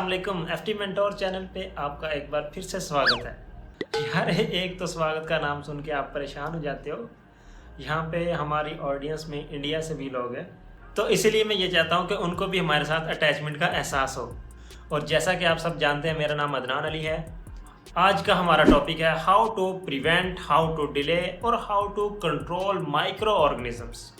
वालेकुम FT mentor channel पे आपका एक बार फिर से स्वागत है। यार एक तो स्वागत का नाम सुन के आप परेशान हो जाते हो। यहाँ पे हमारी ऑडियंस में इंडिया से भी लोग हैं, तो इसीलिए मैं ये चाहता हूँ कि उनको भी हमारे साथ अटैचमेंट का एहसास हो। और जैसा कि आप सब जानते हैं, मेरा नाम अदनान अली है। आज का हमारा टॉपिक है how to prevent, how to delay और how to control micro organisms.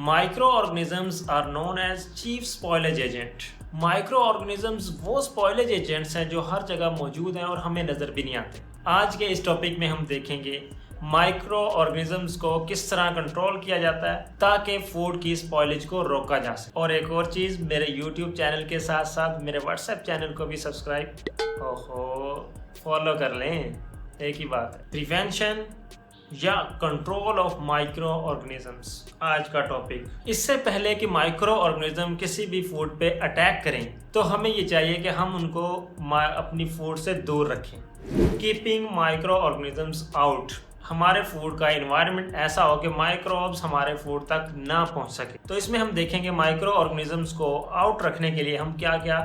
Micro organisms are known as chief spoilage agent. Micro organisms वो स्पॉयलेज एजेंट्स हैं जो हर जगह मौजूद हैं और हमें नज़र भी नहीं आते। आज के इस टॉपिक में हम देखेंगे माइक्रो ऑर्गेनिजम्स को किस तरह कंट्रोल किया जाता है ताकि फूड की स्पॉयलेज को रोका जा सके। और एक और चीज़, मेरे यूट्यूब चैनल के साथ साथ मेरे व्हाट्सएप चैनल को भी सब्सक्राइब फॉलो कर लें। एक ही बात है, प्रिवेंशन या कंट्रोल ऑफ माइक्रो ऑर्गेनिजम्स आज का टॉपिक। इससे पहले कि माइक्रो ऑर्गेनिज्म किसी भी फूड पे अटैक करें तो हमें ये चाहिए कि हम उनको अपनी फूड से दूर रखें। कीपिंग माइक्रो ऑर्गेनिजम्स आउट, हमारे फूड का एनवायरनमेंट ऐसा हो कि माइक्रोब्स हमारे फूड तक ना पहुंच सके। तो इसमें हम देखेंगे माइक्रो ऑर्गेनिजम्स को आउट रखने के लिए हम क्या क्या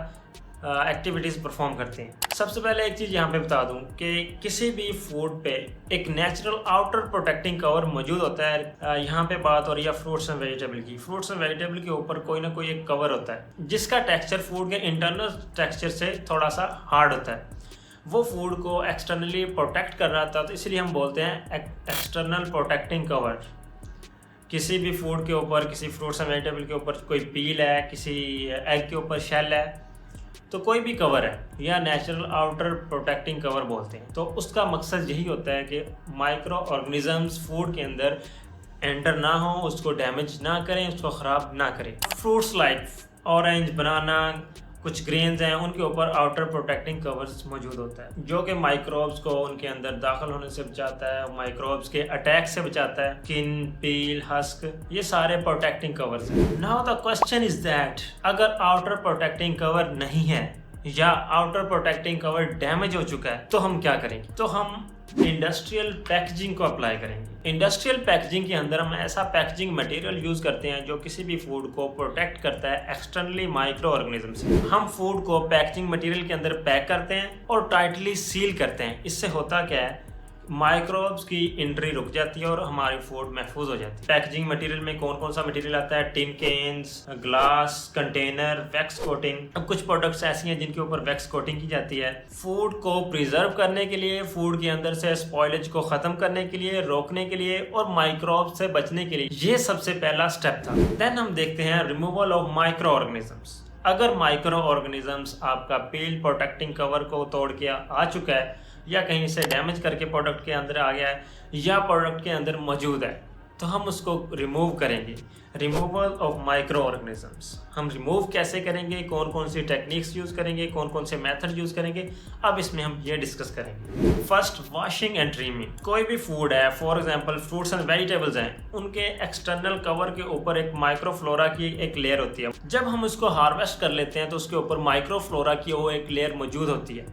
एक्टिविटीज़ परफॉर्म करते हैं। सबसे पहले एक चीज़ यहाँ पे बता दूँ कि किसी भी फूड पे एक नेचुरल आउटर प्रोटेक्टिंग कवर मौजूद होता है। यहाँ पे बात हो रही है फ्रूट्स एंड वेजिटेबल की। फ्रूट्स एंड वेजिटेबल के ऊपर कोई ना कोई एक कवर होता है जिसका टेक्सचर फूड के इंटरनल टेक्सचर से थोड़ा सा हार्ड होता है। वो फूड को एक्सटर्नली प्रोटेक्ट कर रहा था, तो इसलिए हम बोलते हैं एक्सटर्नल प्रोटेक्टिंग कवर। किसी भी फूड के ऊपर, किसी फ्रूट्स एंड वेजिटेबल के ऊपर कोई पील है, किसी एग के ऊपर शेल है, तो कोई भी कवर है या नेचुरल आउटर प्रोटेक्टिंग कवर बोलते हैं। तो उसका मकसद यही होता है कि माइक्रो ऑर्गेनिजम्स फूड के अंदर एंटर ना हो, उसको डैमेज ना करें, उसको ख़राब ना करें। फ्रूट्स लाइक ऑरेंज, बनाना, कुछ ग्रेन्स हैं, उनके ऊपर आउटर प्रोटेक्टिंग कवर्स मौजूद होता है जो कि माइक्रोब्स को उनके अंदर दाखिल होने से बचाता है, माइक्रोब्स के अटैक से बचाता है। स्किन, पील, हस्क, ये सारे प्रोटेक्टिंग कवर्स हैं। Now the question is that अगर आउटर प्रोटेक्टिंग कवर नहीं है या आउटर प्रोटेक्टिंग कवर डैमेज हो चुका है तो हम क्या करेंगे? तो हम इंडस्ट्रियल पैकेजिंग को अप्लाई करेंगे। इंडस्ट्रियल पैकेजिंग के अंदर हम ऐसा पैकेजिंग मटेरियल यूज करते हैं जो किसी भी फूड को प्रोटेक्ट करता है एक्सटर्नली माइक्रो ऑर्गेनिज्म से। हम फूड को पैकेजिंग मटेरियल के अंदर पैक करते हैं और टाइटली सील करते हैं। इससे होता क्या है, माइक्रोब्स की एंट्री रुक जाती है और हमारी फूड महफूज हो जाती है। पैकेजिंग मटेरियल में कौन कौन सा मटेरियल आता है? Tin cans, glass, container, wax coating. अब कुछ प्रोडक्ट्स ऐसी हैं जिनके ऊपर वैक्स कोटिंग की जाती है फूड को प्रिजर्व करने के लिए, फूड के अंदर से स्पॉयलेज को खत्म करने के लिए, रोकने के लिए और माइक्रोब्स से बचने के लिए। ये सबसे पहला स्टेप था। देन हम देखते हैं रिमूवल ऑफ माइक्रो ऑर्गेनिजम्स। अगर माइक्रो ऑर्गेनिजम्स आपका पील प्रोटेक्टिंग कवर को तोड़ के आ चुका है या कहीं से डैमेज करके प्रोडक्ट के अंदर आ गया है या प्रोडक्ट के अंदर मौजूद है, तो हम उसको रिमूव करेंगे। रिमूवल ऑफ माइक्रो ऑर्गेनिजम्स हम रिमूव कैसे करेंगे, कौन कौन सी टेक्निक्स यूज़ करेंगे, कौन कौन से मेथड यूज़ करेंगे, अब इसमें हम ये डिस्कस करेंगे। First, washing and trimming. कोई भी फूड है, for example fruits and vegetables हैं, उनके एक्सटर्नल कवर के ऊपर एक माइक्रोफ्लोरा की एक लेयर होती है। जब हम उसको हार्वेस्ट कर लेते हैं तो उसके ऊपर माइक्रोफ्लोरा की वो एक लेयर मौजूद होती है।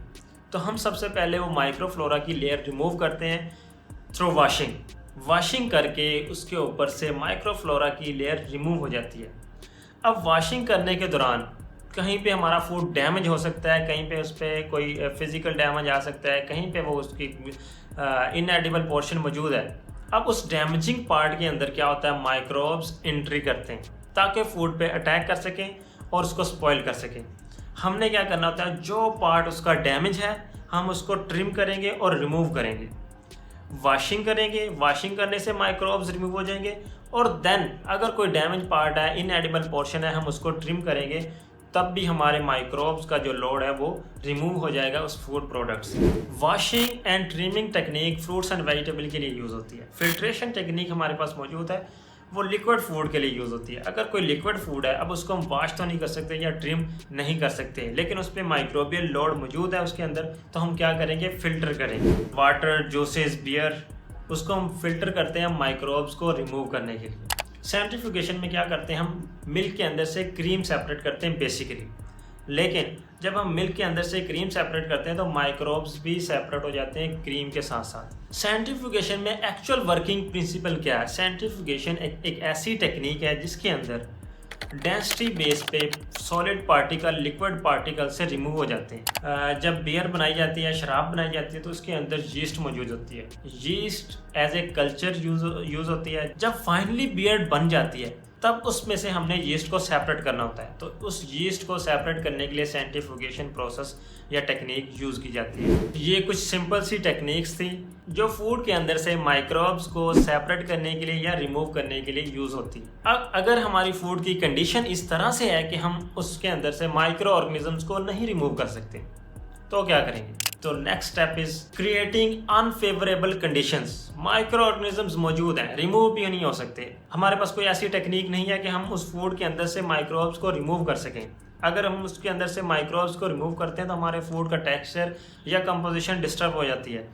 तो हम सबसे पहले वो माइक्रोफ्लोरा की लेयर रिमूव करते हैं थ्रू वॉशिंग करके उसके ऊपर से माइक्रोफ्लोरा की लेयर रिमूव हो जाती है। अब वॉशिंग करने के दौरान कहीं पे हमारा फूड डैमेज हो सकता है, कहीं पे उस पर कोई फिजिकल डैमेज आ सकता है, कहीं पे वो उसकी इनएडिबल पोर्शन मौजूद है। अब उस डैमेजिंग पार्ट के अंदर क्या होता है, माइक्रोब्स एंट्री करते हैं ताकि फूड पे अटैक कर सकें और उसको स्पॉइल कर सकें। हमने क्या करना होता है, जो पार्ट उसका डैमेज है हम उसको ट्रिम करेंगे और रिमूव करेंगे। वॉशिंग करेंगे, वॉशिंग करने से माइक्रोब्स रिमूव हो जाएंगे। और देन अगर कोई डैमेज पार्ट है, इनएडिबल पोर्शन है, हम उसको ट्रिम करेंगे, तब भी हमारे माइक्रोब्स का जो लोड है वो रिमूव हो जाएगा उस फूड प्रोडक्ट से। Washing and trimming technique fruits and vegetable के लिए यूज़ होती है। फिल्ट्रेशन टेक्निक हमारे पास मौजूद है, वो लिक्विड फूड के लिए यूज़ होती है। अगर कोई लिक्विड फूड है, अब उसको हम वॉश तो नहीं कर सकते या ट्रिम नहीं कर सकते, लेकिन उस पर माइक्रोबियल लोड मौजूद है उसके अंदर, तो हम क्या करेंगे, फिल्टर करेंगे। वाटर, जूसेस, बियर, उसको हम फिल्टर करते हैं माइक्रोब्स को रिमूव करने के लिए। सेंट्रीफ्यूगेशन में क्या करते हैं, हम मिल्क के अंदर से क्रीम सेपरेट करते हैं बेसिकली, लेकिन जब हम मिल्क के अंदर से क्रीम सेपरेट करते हैं तो माइक्रोब्स भी सेपरेट हो जाते हैं क्रीम के साथ साथ। सेंट्रीफ्यूगेशन में एक्चुअल वर्किंग प्रिंसिपल क्या है? सेंट्रीफ्यूगेशन एक ऐसी टेक्निक है जिसके अंदर डेंसिटी बेस पे सॉलिड पार्टिकल लिक्विड पार्टिकल से रिमूव हो जाते हैं। जब बियर बनाई जाती है, शराब बनाई जाती है, तो उसके अंदर यीस्ट मौजूद होती है। Yeast as a culture use होती है। जब फाइनली बियर बन जाती है तब उसमें से हमने यीस्ट को सेपरेट करना होता है। तो उस यीस्ट को सेपरेट करने के लिए सेंट्रीफ्यूगेशन प्रोसेस या टेक्निक यूज़ की जाती है। ये कुछ सिंपल सी टेक्निक्स थी जो फूड के अंदर से माइक्रोब्स को सेपरेट करने के लिए या रिमूव करने के लिए यूज़ होती है। अब अगर हमारी फूड की कंडीशन इस तरह से है कि हम उसके अंदर से माइक्रो ऑर्गेनिजम्स को नहीं रिमूव कर सकते, तो क्या करेंगे? तो next step is creating unfavourable conditions. Micro organisms मौजूद हैं, रिमूव भी नहीं हो सकते। हमारे पास कोई ऐसी टेक्निक नहीं है कि हम उस फूड के अंदर से माइक्रोब्स को रिमूव कर सकें। अगर हम उसके अंदर से माइक्रोब्स को रिमूव करते हैं तो हमारे फूड का टेक्सचर या कंपोजिशन डिस्टर्ब हो जाती है।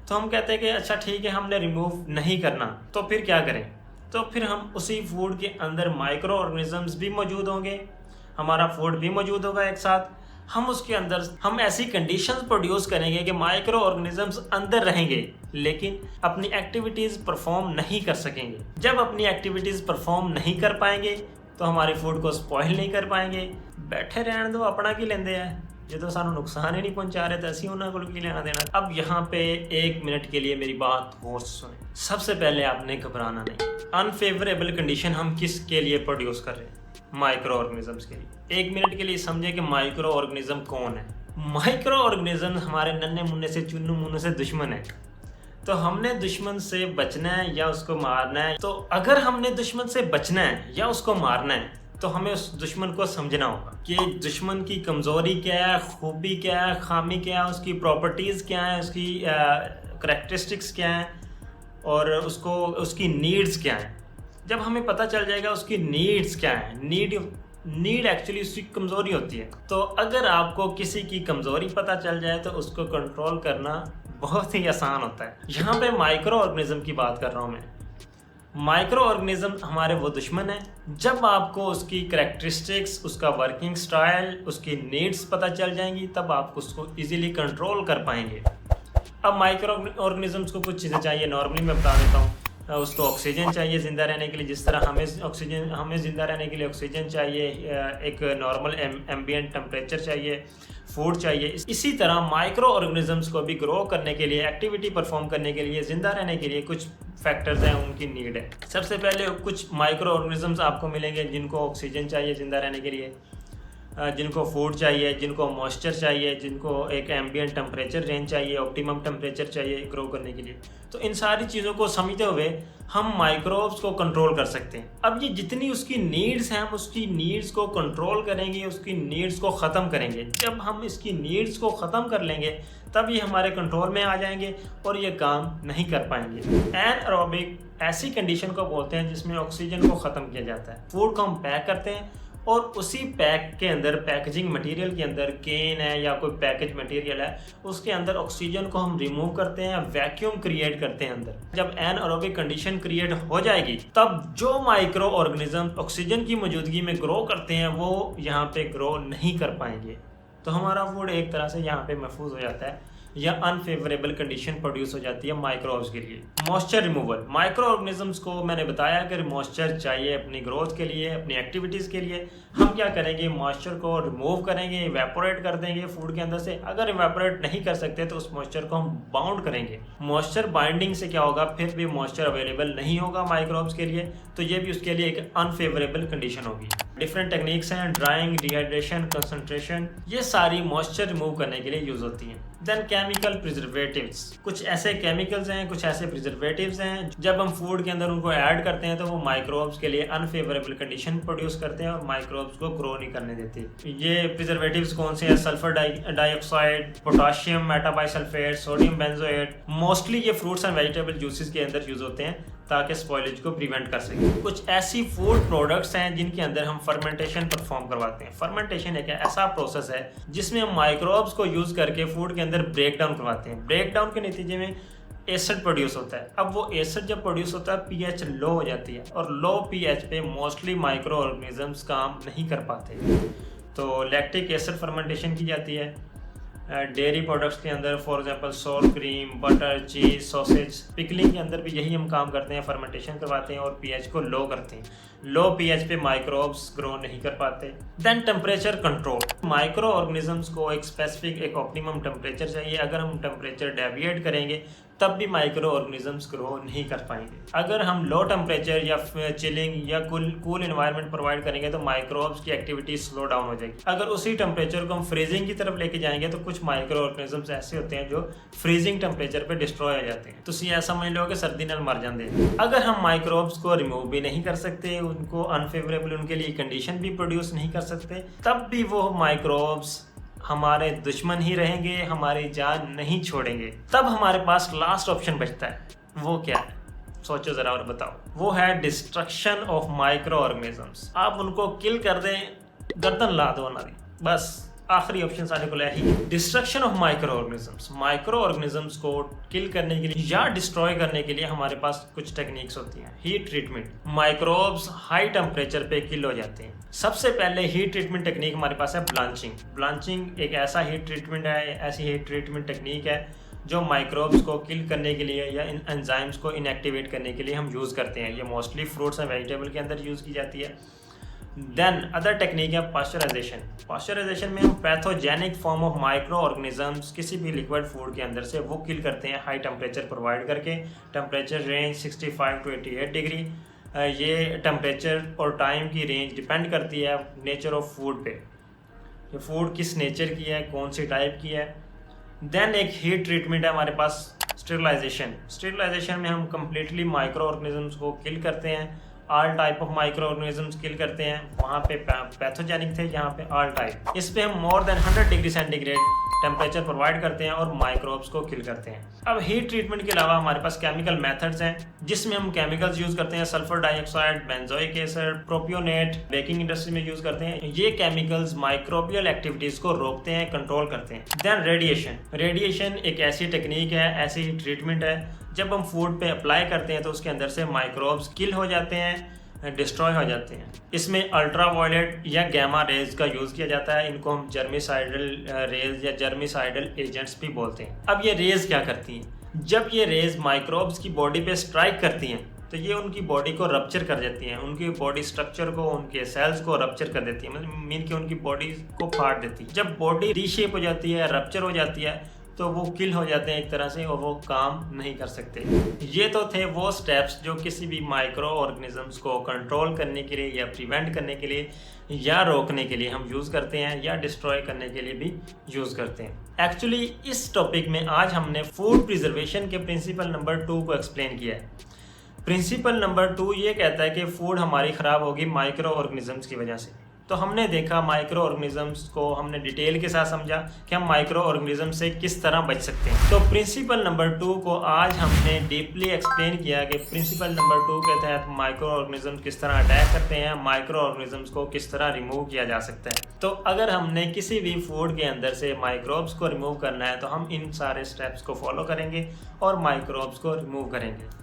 तो हम कहते हैं कि अच्छा ठीक है, हमने रिमूव नहीं करना, तो फिर क्या करें? तो फिर हम उसी फूड के अंदर माइक्रो ऑर्गेनिजम्स भी मौजूद होंगे, हमारा फूड भी मौजूद होगा एक साथ। हम उसके अंदर हम ऐसी कंडीशंस प्रोड्यूस करेंगे कि माइक्रो ऑर्गेनिजम्स अंदर रहेंगे लेकिन अपनी एक्टिविटीज़ परफॉर्म नहीं कर सकेंगे। जब अपनी एक्टिविटीज़ परफॉर्म नहीं कर पाएंगे तो हमारे फूड को स्पॉइल नहीं कर पाएंगे। बैठे रहने दो, अपना की लेंदे हैं, जो सानू नुकसान ही नहीं पहुंचा रहे तो असी उन्होंने को की लेना देना। अब यहाँ पे 1 मिनट के लिए मेरी बात गौर से सुने। सबसे पहले आपने घबराना नहीं। अनफेवरेबल कंडीशन हम किसके लिए प्रोड्यूस कर रहे हैं? माइक्रो ऑर्गेनिजम्स के लिए। 1 मिनट के लिए समझे कि माइक्रो ऑर्गेनिज्म कौन है। माइक्रो ऑर्गेनिज्म हमारे नन्हे मुन्ने से चुन्नू मुन्ने से दुश्मन है। तो हमने दुश्मन से बचना है या उसको मारना है। तो अगर हमने दुश्मन से बचना है या उसको मारना है तो हमें उस दुश्मन को समझना होगा कि दुश्मन की कमज़ोरी क्या है, खूबी क्या है, खामी क्या है, उसकी प्रॉपर्टीज़ क्या है, उसकी करैक्टरिस्टिक्स क्या हैं और उसकी नीड्स क्या हैं। जब हमें पता चल जाएगा उसकी नीड्स क्या है, नीड एक्चुअली उसकी कमज़ोरी होती है। तो अगर आपको किसी की कमज़ोरी पता चल जाए तो उसको कंट्रोल करना बहुत ही आसान होता है। यहाँ पे माइक्रो ऑर्गेनिज्म की बात कर रहा हूँ मैं। माइक्रो ऑर्गेनिज्म हमारे वो दुश्मन है। जब आपको उसकी करैक्टरिस्टिक्स, उसका वर्किंग स्टाइल, उसकी नीड्स पता चल जाएंगी तब आप उसको इजीली कंट्रोल कर पाएंगे। अब माइक्रो ऑर्गेनिजम्स को कुछ चीज़ें चाहिए, नॉर्मली मैं बता देता हूँ। उसको ऑक्सीजन चाहिए ज़िंदा रहने के लिए, जिस तरह हमें ज़िंदा रहने के लिए ऑक्सीजन चाहिए, एक नॉर्मल एम्बिएंट टेम्परेचर चाहिए, फूड चाहिए। इसी तरह माइक्रो ऑर्गेनिजम्स को भी ग्रो करने के लिए, एक्टिविटी परफॉर्म करने के लिए, ज़िंदा रहने के लिए कुछ फैक्टर्स हैं, उनकी नीड है। सबसे पहले कुछ माइक्रो ऑर्गेनिजम्स आपको मिलेंगे जिनको ऑक्सीजन चाहिए ज़िंदा रहने के लिए, जिनको फूड चाहिए, जिनको मॉइस्चर चाहिए, जिनको एक एम्बिएंट टेम्परेचर रेंज चाहिए, ऑप्टिमम टेम्परेचर चाहिए ग्रो करने के लिए। तो इन सारी चीज़ों को समझते हुए हम माइक्रोब्स को कंट्रोल कर सकते हैं। अब ये जितनी उसकी नीड्स हैं हम उसकी नीड्स को कंट्रोल करेंगे, उसकी नीड्स को ख़त्म करेंगे। जब हम इसकी नीड्स को ख़त्म कर लेंगे तब ये हमारे कंट्रोल में आ जाएंगे और ये काम नहीं कर पाएंगे। एनएरोबिक ऐसी कंडीशन को बोलते हैं जिसमें ऑक्सीजन को ख़त्म किया जाता है। फूड को हम पैक करते हैं और उसी पैक के अंदर, पैकेजिंग मटेरियल के अंदर, केन है या कोई पैकेज मटेरियल है, उसके अंदर ऑक्सीजन को हम रिमूव करते हैं, वैक्यूम क्रिएट करते हैं अंदर। जब एनएरोबिक कंडीशन क्रिएट हो जाएगी तब जो माइक्रो ऑर्गेनिज्म ऑक्सीजन की मौजूदगी में ग्रो करते हैं वो यहाँ पे ग्रो नहीं कर पाएंगे। तो हमारा फूड एक तरह से यहाँ पे महफूज हो जाता है या अनफेवरेबल कंडीशन प्रोड्यूस हो जाती है माइक्रोब्स के लिए। मॉइस्चर रिमूवल, माइक्रो ऑर्गेनिजम्स को मैंने बताया कि मॉइस्चर चाहिए अपनी ग्रोथ के लिए, अपनी एक्टिविटीज़ के लिए। हम क्या करेंगे? मॉइस्चर को रिमूव करेंगे, इवेपोरेट कर देंगे फूड के अंदर से। अगर इवेपोरेट नहीं कर सकते तो उस मॉइस्चर को हम बाउंड करेंगे। मॉइस्चर बाइंडिंग से क्या होगा? फिर भी मॉइस्चर अवेलेबल नहीं होगा माइक्रोब्स के लिए, तो ये भी उसके लिए एक अनफेवरेबल कंडीशन होगी। डिफरेंट टेक्निक्स हैं, ड्राइंग, डिहाइड्रेशन, कंसंट्रेशन, ये सारी मॉइस्चर रिमूव करने के लिए यूज होती हैं। देन केमिकल प्रिजर्वेटिव्स, कुछ ऐसे केमिकल्स हैं, कुछ ऐसे प्रिजर्वेटिव्स हैं, जब हम फूड के अंदर उनको ऐड करते हैं तो वो माइक्रोब्स के लिए अनफेवरेबल कंडीशन प्रोड्यूस करते हैं और माइक्रोब्स को ग्रो नहीं करने देते। ये प्रिजर्वेटिव्स कौन से हैं? Sulphur dioxide, potassium metabisulphite, sodium benzoate. Mostly ये फ्रूट्स एंड वेजिटेबल जूसेस के अंदर यूज होते हैं ताकि स्पॉइलेज को प्रिवेंट कर सकें। कुछ ऐसी फूड प्रोडक्ट्स हैं जिनके अंदर हम फर्मेंटेशन परफॉर्म करवाते हैं। फर्मेंटेशन एक ऐसा प्रोसेस है जिसमें हम माइक्रोब्स को यूज करके फूड के अंदर ब्रेक डाउन करवाते हैं। ब्रेक डाउन के नतीजे में एसिड प्रोड्यूस होता है। अब वो एसिड जब प्रोड्यूस होता है पीएच लो हो जाती है और लो पीएच पे मोस्टली माइक्रो ऑर्गेनिजम्स काम नहीं कर पाते, तो लैक्टिक एसिड फर्मेंटेशन की जाती है। डेयरी प्रोडक्ट्स के अंदर फॉर एग्जांपल सोर क्रीम, बटर, चीज़, सॉसेज, पिकलिंग के अंदर भी यही हम काम करते हैं, फर्मेंटेशन करवाते हैं और पीएच को लो करते हैं। लो पीएच पे माइक्रोब्स ग्रो नहीं कर पाते। Then temperature control, micro organisms को एक स्पेसिफिक एक ऑप्टिमम टेम्परेचर चाहिए। अगर हम टेम्परेचर डेविएट करेंगे तब भी माइक्रो ऑर्गेनिजम्स ग्रो नहीं कर पाएंगे। अगर हम लो टेम्परेचर या चिलिंग या कूल एनवायरनमेंट प्रोवाइड करेंगे तो माइक्रोब्स की एक्टिविटी स्लो डाउन हो जाएगी। अगर उसी टेम्परेचर को हम फ्रीजिंग की तरफ लेके जाएंगे तो कुछ माइक्रो ऑर्गेनिजम्स ऐसे होते हैं जो फ्रीजिंग टेम्परेचर पे डिस्ट्रॉय हो जाते हैं। तो ऐसा समझ लो कि सर्दी नाल मर जाते हैं। अगर हम माइक्रोब्स को रिमूव भी नहीं कर सकते, उनको अनफेवरेबल उनके लिए कंडीशन भी प्रोड्यूस नहीं कर सकते, तब भी वो माइक्रोब्स हमारे दुश्मन ही रहेंगे, हमारी जान नहीं छोड़ेंगे। तब हमारे पास लास्ट ऑप्शन बचता है, वो क्या है? सोचो जरा और बताओ। वो है डिस्ट्रक्शन ऑफ माइक्रो ऑर्गेनिजम्स। आप उनको किल कर दें, गर्दन ला दो हमारी, बस आखिरी ऑप्शन सारे को ही destruction of micro organisms. Micro organisms को किल करने के लिए या डिस्ट्रॉय करने के लिए हमारे पास कुछ टेक्निक्स होती हैं। Heat treatment, microbes high temperature पे किल हो जाते हैं। सबसे पहले हीट ट्रीटमेंट टेक्निक हमारे पास है ब्लांचिंग। ब्लांचिंग एक ऐसा हीट ट्रीटमेंट है, ऐसी हीट ट्रीटमेंट टेक्निक है जो माइक्रोब्स को किल करने के लिए या इन एंजाइम्स को इनएक्टिवेट करने के लिए हम यूज़ करते हैं। ये मोस्टली फ्रूट्स एंड वेजिटेबल के अंदर यूज़ की जाती है। देन अदर टेक्निक है पास्चराइजेशन। पास्चराइजेशन में हम pathogenic form of micro organisms किसी भी लिक्विड फूड के अंदर से वो किल करते हैं हाई टेम्परेचर प्रोवाइड करके। Temperature range 65 to 88 degree. ये टेम्परेचर और टाइम की रेंज डिपेंड करती है नेचर ऑफ फूड पे, ये फूड किस नेचर की है, कौन सी टाइप की है। देन एक हीट ट्रीटमेंट है हमारे पास स्टेरिलाइजेशन। स्टेरिलाइजेशन में हम कम्प्लीटली माइक्रो ऑर्गेनिजम्स को किल करते हैं, all type of micro organisms kill करते हैं। वहाँ पे पैथोजेनिक थे, यहाँ पे ऑल टाइप। इस पे हम more than 100 degree centigrade temperature provide करते हैं और माइक्रोब्स को किल करते हैं। अब हीट ट्रीटमेंट के अलावा हमारे पास केमिकल मेथड्स हैं जिसमें हम केमिकल्स यूज करते हैं। Sulphur dioxide, benzoic acid, propionate baking industry में यूज करते हैं। ये केमिकल्स माइक्रोबियल एक्टिविटीज को रोकते हैं, कंट्रोल करते हैं। Then radiation. रेडिएशन एक ऐसी टेक्निक है, ऐसी ट्रीटमेंट है जब हम फूड पे अप्लाई करते हैं तो उसके अंदर से माइक्रोब्स किल हो जाते हैं, डिस्ट्रॉय हो जाते हैं। इसमें अल्ट्रावायलेट या गैमा रेज का यूज़ किया जाता है। इनको हम जर्मिसाइडल रेज या जर्मिसाइडल एजेंट्स भी बोलते हैं। अब ये रेज क्या करती हैं? जब ये रेज माइक्रोब्स की बॉडी पे स्ट्राइक करती हैं तो ये उनकी बॉडी को रप्चर कर देती हैं, उनकी बॉडी स्ट्रक्चर को, उनके सेल्स को रप्चर कर देती है, मतलब मीन कि उनकी बॉडी को फाड़ देती है। जब बॉडी रीशेप हो जाती है, रप्चर हो जाती है, तो वो किल हो जाते हैं एक तरह से और वो काम नहीं कर सकते। ये तो थे वो स्टेप्स जो किसी भी माइक्रो ऑर्गेनिजम्स को कंट्रोल करने के लिए या प्रिवेंट करने के लिए या रोकने के लिए हम यूज़ करते हैं या डिस्ट्रॉय करने के लिए भी यूज़ करते हैं। एक्चुअली इस टॉपिक में आज हमने फूड प्रिजर्वेशन के प्रिंसिपल नंबर 2 को एक्सप्लेन किया है। प्रिंसिपल नंबर 2 ये कहता है कि फूड हमारी ख़राब होगी माइक्रो ऑर्गेनिजम्स की वजह से। तो हमने देखा माइक्रो ऑर्गेनिजम्स को, हमने डिटेल के साथ समझा कि हम माइक्रो ऑर्गेनिज्म से किस तरह बच सकते हैं। तो प्रिंसिपल नंबर 2 को आज हमने डीपली एक्सप्लेन किया कि प्रिंसिपल नंबर 2 के तहत माइक्रो ऑर्गेनिज्म किस तरह अटैक करते हैं, माइक्रो ऑर्गेनिजम्स को किस तरह रिमूव किया जा सकता है। तो अगर हमने किसी भी फूड के अंदर से माइक्रोब्स को रिमूव करना है तो हम इन सारे स्टेप्स को फॉलो करेंगे और माइक्रोब्स को रिमूव करेंगे।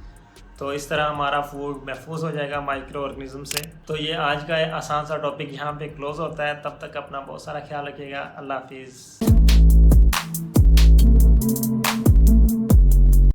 तो इस तरह हमारा फूड महफूज हो जाएगा माइक्रो ऑर्गेनिज्म से। तो ये आज का आसान सा टॉपिक यहाँ पे क्लोज होता है। तब तक अपना बहुत सारा ख्याल रखिएगा। अल्लाह हाफिज़।